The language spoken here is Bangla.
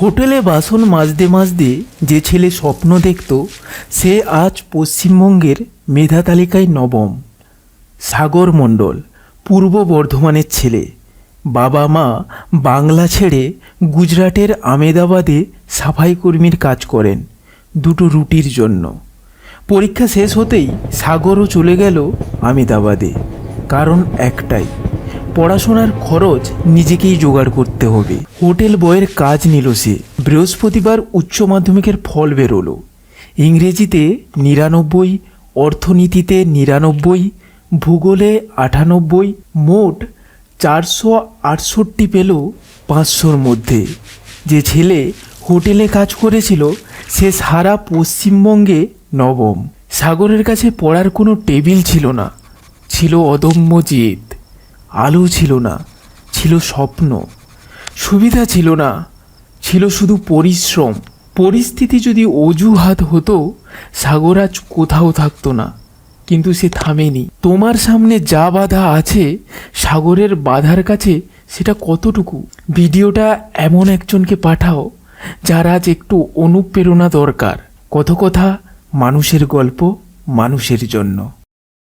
হোটেলে বাসন মাজতে মাজতে যে ছেলে স্বপ্ন দেখত সে আজ পশ্চিমবঙ্গের মেধা তালিকায় নবম। সাগর মণ্ডল পূর্ব বর্ধমানের ছেলে। বাবা মা বাংলা ছেড়ে গুজরাটের আমেদাবাদে সাফাই কর্মীর কাজ করেন দুটো রুটির জন্য। পরীক্ষা শেষ হতেই সাগরও চলে গেল আমেদাবাদে। কারণ একটাই, পড়াশোনার খরচ নিজেকেই জোগাড় করতে হবে। হোটেল বয়ের কাজ নিল সে। বৃহস্পতিবার উচ্চ মাধ্যমিকের ফল বেরোলো। ইংরেজিতে ৯৯, অর্থনীতিতে ৯৯, ভূগোলে ৯৮, মোট ৪৬৮ পেল ৫০০-র মধ্যে। যে ছেলে হোটেলে কাজ করেছিল সে সারা পশ্চিমবঙ্গে নবম। সাগরের কাছে পড়ার কোনো টেবিল ছিল না, ছিল অদম্য জেদ। আলো ছিল না, ছিল স্বপ্ন। সুবিধা ছিল না, ছিল শুধু পরিশ্রম। পরিস্থিতি যদি অজুহাত হতো সাগর আজ কোথাও থাকতো না, কিন্তু সে থামেনি। তোমার সামনে যা বাধা আছে সাগরের বাধার কাছে সেটা কতটুকু? ভিডিওটা এমন একজনকে পাঠাও যার আজ একটু অনুপ্রেরণা দরকার। কথা মানুষের গল্প, মানুষের জন্য।